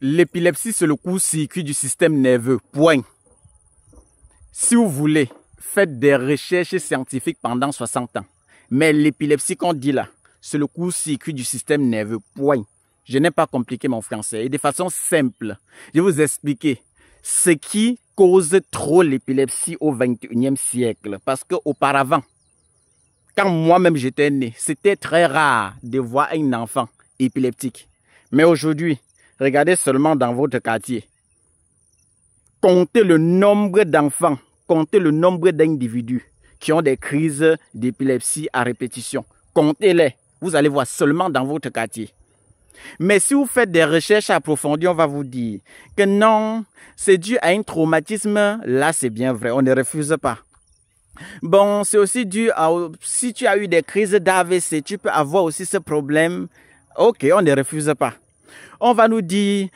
L'épilepsie, c'est le court-circuit du système nerveux. Point. Si vous voulez, faites des recherches scientifiques pendant 60 ans. Mais l'épilepsie qu'on dit là, c'est le court-circuit du système nerveux. Point. Je n'ai pas compliqué mon français. Et de façon simple, je vais vous expliquer ce qui cause trop l'épilepsie au XXIe siècle. Parce qu'auparavant, quand moi-même j'étais né, c'était très rare de voir un enfant épileptique. Mais aujourd'hui, regardez seulement dans votre quartier. Comptez le nombre d'enfants, comptez le nombre d'individus qui ont des crises d'épilepsie à répétition. Comptez-les. Vous allez voir seulement dans votre quartier. Mais si vous faites des recherches approfondies, on va vous dire que non, c'est dû à un traumatisme. Là, c'est bien vrai, on ne refuse pas. Bon, c'est aussi dû à... Si tu as eu des crises d'AVC, tu peux avoir aussi ce problème. Ok, on ne refuse pas. On va nous dire,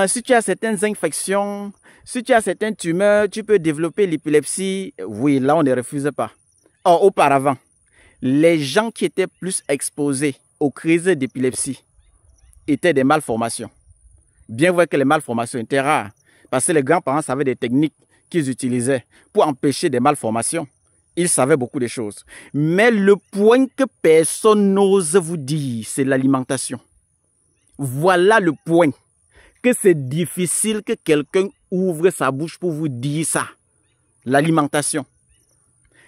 si tu as certaines infections, si tu as certaines tumeurs, tu peux développer l'épilepsie. Oui, là, on ne refuse pas. Or, auparavant, les gens qui étaient plus exposés aux crises d'épilepsie étaient des malformations. Bien vrai que les malformations étaient rares, parce que les grands-parents savaient des techniques qu'ils utilisaient pour empêcher des malformations. Ils savaient beaucoup de choses. Mais le point que personne n'ose vous dire, c'est l'alimentation. Voilà le point. Que c'est difficile que quelqu'un ouvre sa bouche pour vous dire ça. L'alimentation.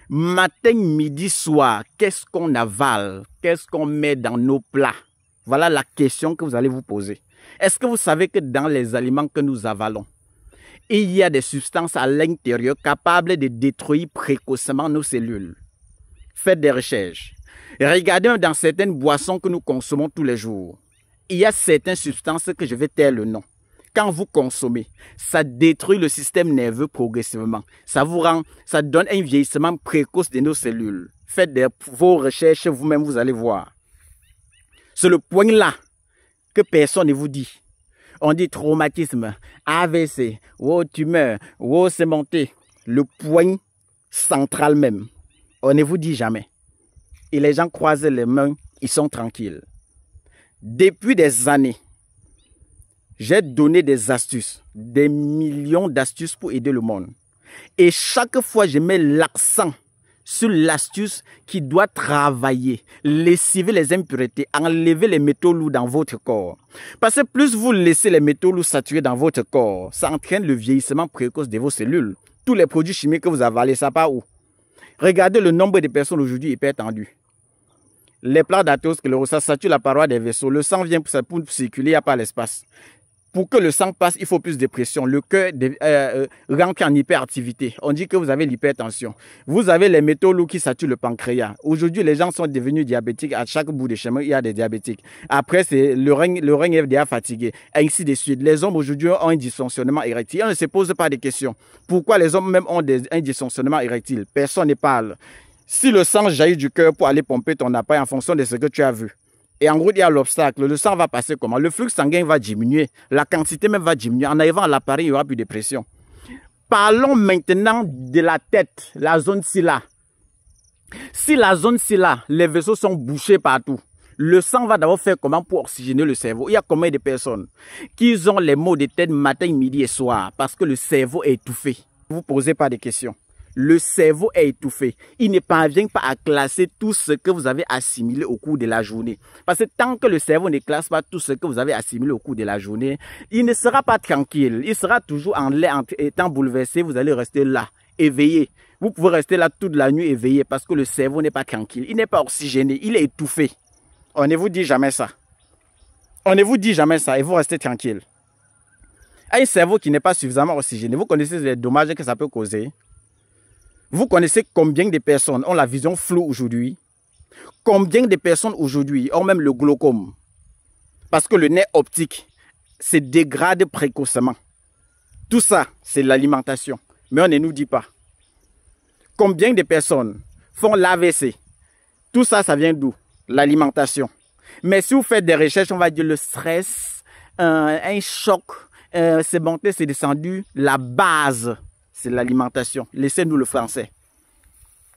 Matin, midi, soir, qu'est-ce qu'on avale? Qu'est-ce qu'on met dans nos plats? Voilà la question que vous allez vous poser. Est-ce que vous savez que dans les aliments que nous avalons, il y a des substances à l'intérieur capables de détruire précocement nos cellules? Faites des recherches. Regardez dans certaines boissons que nous consommons tous les jours. Il y a certaines substances que je vais taire le nom. Quand vous consommez, ça détruit le système nerveux progressivement. Ça donne un vieillissement précoce de nos cellules. Faites vos recherches vous-même, vous allez voir. C'est le point là que personne ne vous dit. On dit traumatisme, AVC, tumeur, sémenté. Le point central même. On ne vous dit jamais. Et les gens croisent les mains, ils sont tranquilles. Depuis des années, j'ai donné des astuces, des millions d'astuces pour aider le monde. Et chaque fois, je mets l'accent sur l'astuce qui doit travailler, lessiver les impuretés, enlever les métaux lourds dans votre corps. Parce que plus vous laissez les métaux lourds saturer dans votre corps, ça entraîne le vieillissement précoce de vos cellules. Tous les produits chimiques que vous avalez, ça part où? Regardez le nombre de personnes aujourd'hui hypertendues. Les plaques d'athérosclérose, ça sature la paroi des vaisseaux. Le sang vient pour circuler, il n'y a pas l'espace. Pour que le sang passe, il faut plus de pression. Le cœur rentre en hyperactivité. On dit que vous avez l'hypertension. Vous avez les métaux lourds qui saturent le pancréas. Aujourd'hui, les gens sont devenus diabétiques. À chaque bout de chemin, il y a des diabétiques. Après, le règne est déjà fatigué. Ainsi de suite. Les hommes aujourd'hui ont un dysfonctionnement érectile. On ne se pose pas de questions. Pourquoi les hommes même ont un dysfonctionnement érectile? Personne ne parle. Si le sang jaillit du cœur pour aller pomper ton appareil en fonction de ce que tu as vu, et en gros, il y a l'obstacle. Le sang va passer comment? Le flux sanguin va diminuer. La quantité même va diminuer. En arrivant à l'appareil, il n'y aura plus de pression. Parlons maintenant de la tête, la zone-ci là. Si la zone-ci là, les vaisseaux sont bouchés partout, le sang va d'abord faire comment pour oxygéner le cerveau? Il y a combien de personnes qui ont les maux de tête matin, midi et soir parce que le cerveau est étouffé? Vous ne posez pas de questions. Le cerveau est étouffé. Il ne parvient pas à classer tout ce que vous avez assimilé au cours de la journée. Parce que tant que le cerveau ne classe pas tout ce que vous avez assimilé au cours de la journée, il ne sera pas tranquille. Il sera toujours en l'air, étant bouleversé. Vous allez rester là, éveillé. Vous pouvez rester là toute la nuit éveillé parce que le cerveau n'est pas tranquille. Il n'est pas oxygéné. Il est étouffé. On ne vous dit jamais ça. On ne vous dit jamais ça et vous restez tranquille. Un cerveau qui n'est pas suffisamment oxygéné, vous connaissez les dommages que ça peut causer? Vous connaissez combien de personnes ont la vision floue aujourd'hui? Combien de personnes aujourd'hui ont même le glaucome? Parce que le nerf optique se dégrade précocement. Tout ça, c'est l'alimentation. Mais on ne nous dit pas. Combien de personnes font l'AVC? Tout ça, ça vient d'où? L'alimentation. Mais si vous faites des recherches, on va dire le stress, un choc, c'est monté, c'est descendu. La base, c'est l'alimentation. Laissez-nous le français.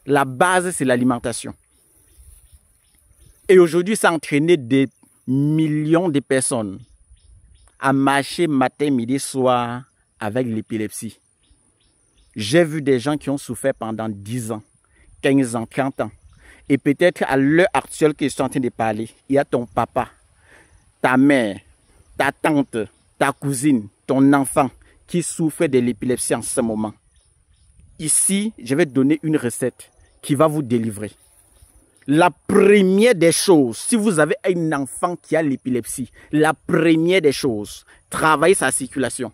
La base, c'est l'alimentation. Et aujourd'hui, ça a entraîné des millions de personnes à marcher matin, midi, soir avec l'épilepsie. J'ai vu des gens qui ont souffert pendant 10 ans, 15 ans, 30 ans. Et peut-être à l'heure actuelle que je suis en train de parler, il y a ton papa, ta mère, ta tante, ta cousine, ton enfant qui souffre de l'épilepsie en ce moment. Ici, je vais donner une recette qui va vous délivrer. La première des choses, si vous avez un enfant qui a l'épilepsie, la première des choses, travaillez sa circulation.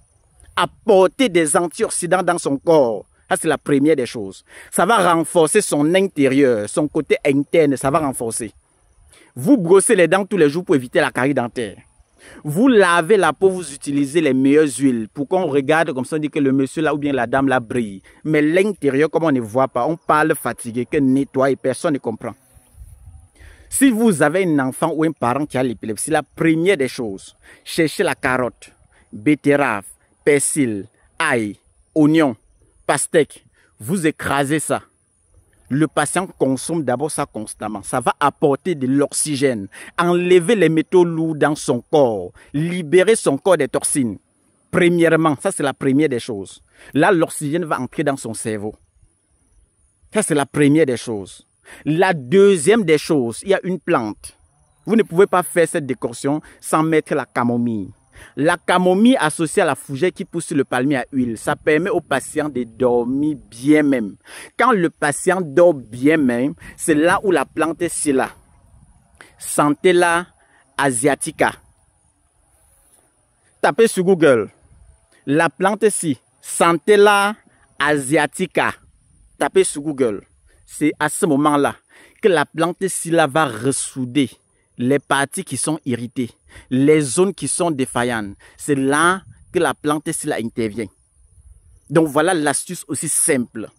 Apporter des antioxydants dans son corps. Ça, c'est la première des choses. Ça va renforcer son intérieur, son côté interne, ça va renforcer. Vous brossez les dents tous les jours pour éviter la carie dentaire. Vous lavez la peau, vous utilisez les meilleures huiles pour qu'on regarde comme ça, on dit que le monsieur là ou bien la dame là brille. Mais l'intérieur, comme on ne voit pas, on parle fatigué, que nettoie et personne ne comprend. Si vous avez un enfant ou un parent qui a l'épilepsie, la première des choses, cherchez la carotte, betterave, persil, ail, oignon, pastèque. Vous écrasez ça. Le patient consomme d'abord ça constamment. Ça va apporter de l'oxygène, enlever les métaux lourds dans son corps, libérer son corps des toxines. Premièrement, ça c'est la première des choses. Là, l'oxygène va entrer dans son cerveau. Ça c'est la première des choses. La deuxième des choses, il y a une plante. Vous ne pouvez pas faire cette décoction sans mettre la camomille. La camomille associée à la fougère qui pousse sur le palmier à huile, ça permet au patient de dormir bien même. Quand le patient dort bien même, c'est là où la plante est là. Centella asiatica. Tapez sur Google. La plante ici, Centella asiatica. Tapez sur Google. C'est à ce moment-là que la plante ici là va ressouder les parties qui sont irritées, les zones qui sont défaillantes. C'est là que la plante ici là intervient. Donc voilà l'astuce aussi simple.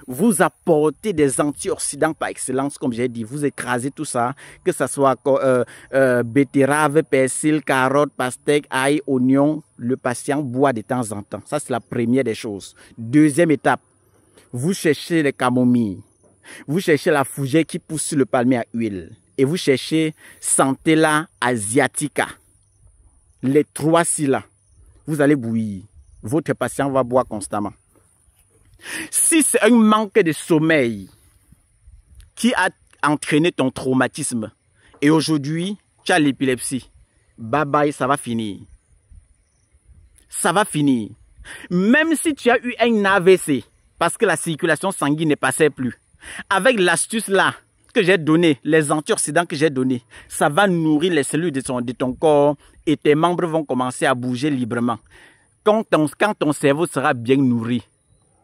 Vous apportez des antioxydants par excellence, comme j'ai dit. Vous écrasez tout ça, que ce soit betterave, persil, carotte, pastèque, ail, oignon. Le patient boit de temps en temps. Ça, c'est la première des choses. Deuxième étape, vous cherchez les camomilles. Vous cherchez la fougère qui pousse sur le palmier à huile. Et vous cherchez Centella asiatica. Les trois-ci là, vous allez bouillir. Votre patient va boire constamment. Si c'est un manque de sommeil qui a entraîné ton traumatisme et aujourd'hui tu as l'épilepsie, bye bye, ça va finir. Ça va finir. Même si tu as eu un AVC parce que la circulation sanguine ne passait plus, avec l'astuce là que j'ai donnée, les antioxydants que j'ai donnés, ça va nourrir les cellules de ton corps et tes membres vont commencer à bouger librement. Quand ton cerveau sera bien nourri,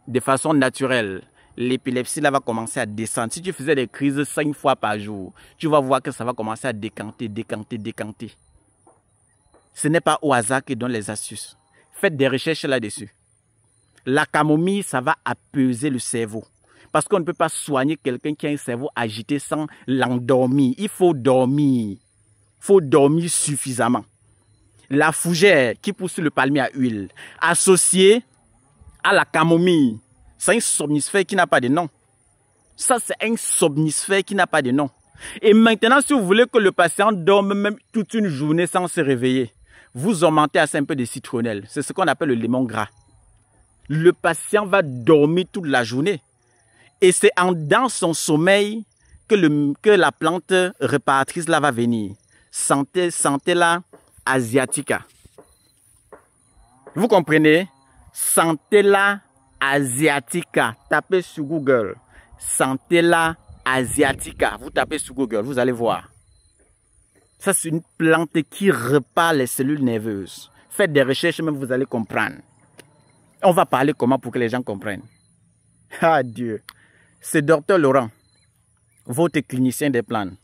de façon naturelle, l'épilepsie là va commencer à descendre. Si tu faisais des crises 5 fois par jour, tu vas voir que ça va commencer à décanter, décanter, décanter. Ce n'est pas au hasard que donne les astuces. Faites des recherches là-dessus. La camomille, ça va apaiser le cerveau. Parce qu'on ne peut pas soigner quelqu'un qui a un cerveau agité sans l'endormir. Il faut dormir. Il faut dormir suffisamment. La fougère qui pousse sur le palmier à huile, associée à la camomille, c'est un somnifère qui n'a pas de nom. Ça, c'est un somnifère qui n'a pas de nom. Et maintenant, si vous voulez que le patient dorme même toute une journée sans se réveiller, vous augmentez assez un peu de citronnelle. C'est ce qu'on appelle le limon gras. Le patient va dormir toute la journée. Et c'est dans son sommeil que la plante réparatrice là va venir. Centella asiatica. Vous comprenez? Centella asiatica. Tapez sur Google. Centella asiatica. Vous tapez sur Google, vous allez voir. Ça, c'est une plante qui répare les cellules nerveuses. Faites des recherches, même vous allez comprendre. On va parler comment pour que les gens comprennent. Ah Dieu. C'est Dr Laurent, votre clinicien des plantes.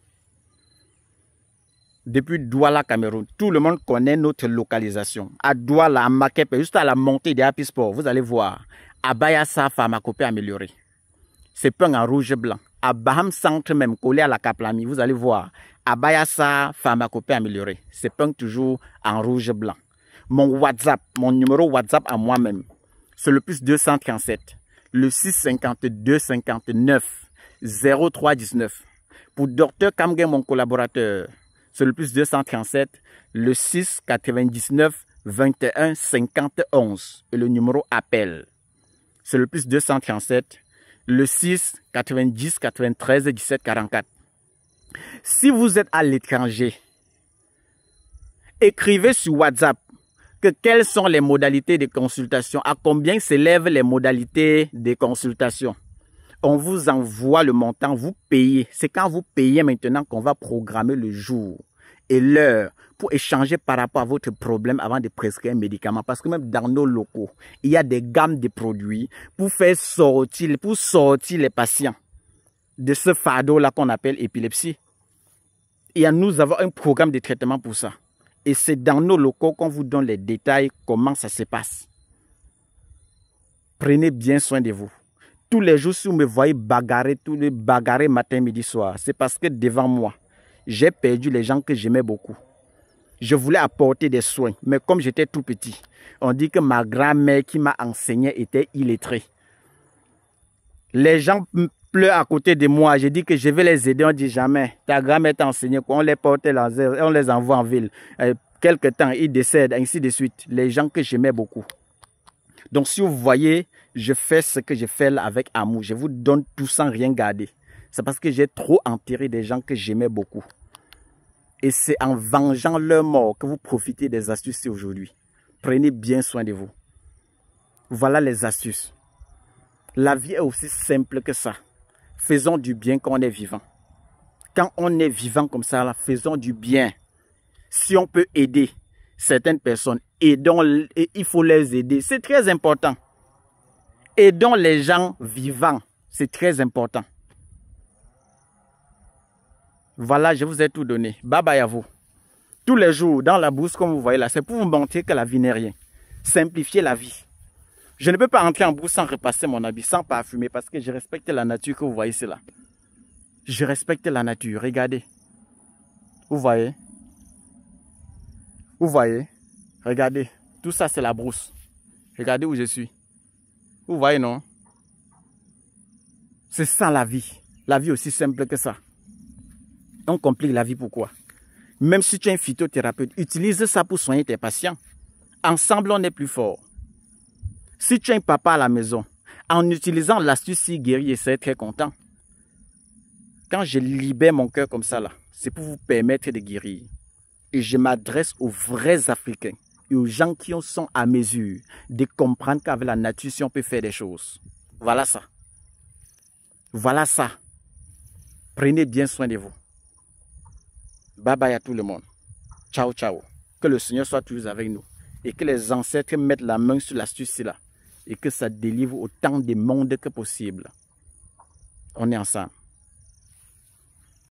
Depuis Douala, Cameroun, tout le monde connaît notre localisation. À Douala, à Makepe, juste à la montée des Happy Sport, vous allez voir. À Bayassa, pharmacopée améliorée. C'est peint en rouge et blanc. À Baham Centre même, collé à la Kaplami, vous allez voir. À Bayassa, pharmacopée améliorée. C'est peint toujours en rouge et blanc. Mon WhatsApp, mon numéro WhatsApp à moi-même, c'est le plus 237. Le 652 59 03 19. Pour Dr Kamgen, mon collaborateur, c'est le plus 237, le 6 99 21 50 11 et le numéro appel. C'est le plus 237, le 6 90 93 17 44. Si vous êtes à l'étranger, écrivez sur WhatsApp que quelles sont les modalités de consultation, à combien s'élèvent les modalités de consultation. On vous envoie le montant, vous payez. C'est quand vous payez maintenant qu'on va programmer le jour et l'heure pour échanger par rapport à votre problème avant de prescrire un médicament. Parce que même dans nos locaux, il y a des gammes de produits pour sortir les patients de ce fardeau-là qu'on appelle épilepsie. Et nous avons un programme de traitement pour ça. Et c'est dans nos locaux qu'on vous donne les détails, comment ça se passe. Prenez bien soin de vous. Tous les jours, si vous me voyez bagarrer matin, midi, soir, c'est parce que devant moi, j'ai perdu les gens que j'aimais beaucoup. Je voulais apporter des soins, mais comme j'étais tout petit, on dit que ma grand-mère qui m'a enseigné était illettrée. Les gens pleurent à côté de moi, je dis que je vais les aider, on dit jamais. Ta grand-mère t'a enseigné quoi? On les porte, on les envoie en ville. Quelque temps, ils décèdent, ainsi de suite. Les gens que j'aimais beaucoup. Donc si vous voyez, je fais ce que je fais là avec amour. Je vous donne tout sans rien garder. C'est parce que j'ai trop enterré des gens que j'aimais beaucoup. Et c'est en vengeant leur mort que vous profitez des astuces aujourd'hui. Prenez bien soin de vous. Voilà les astuces. La vie est aussi simple que ça. Faisons du bien quand on est vivant. Quand on est vivant comme ça, là, faisons du bien. Si on peut aider certaines personnes, aidons, et il faut les aider. C'est très important. Aidons les gens vivants. C'est très important. Voilà, je vous ai tout donné. Bye bye à vous. Tous les jours, dans la bourse, comme vous voyez là, c'est pour vous montrer que la vie n'est rien. Simplifier la vie. Je ne peux pas entrer en bourse sans repasser mon habit, sans parfumer, parce que je respecte la nature que vous voyez cela. Je respecte la nature. Regardez. Vous voyez? Vous voyez? Regardez. Tout ça, c'est la brousse. Regardez où je suis. Vous voyez, non? C'est ça la vie. La vie aussi simple que ça. On complique la vie pourquoi? Même si tu es un phytothérapeute, utilise ça pour soigner tes patients. Ensemble, on est plus fort. Si tu es un papa à la maison, en utilisant l'astuce si guéri, c'est très content. Quand je libère mon cœur comme ça, là, c'est pour vous permettre de guérir. Et je m'adresse aux vrais Africains et aux gens qui sont à mesure de comprendre qu'avec la nature, si on peut faire des choses. Voilà ça. Voilà ça. Prenez bien soin de vous. Bye bye à tout le monde. Ciao, ciao. Que le Seigneur soit toujours avec nous. Et que les ancêtres mettent la main sur l'astuce-là. Et que ça délivre autant de monde que possible. On est ensemble.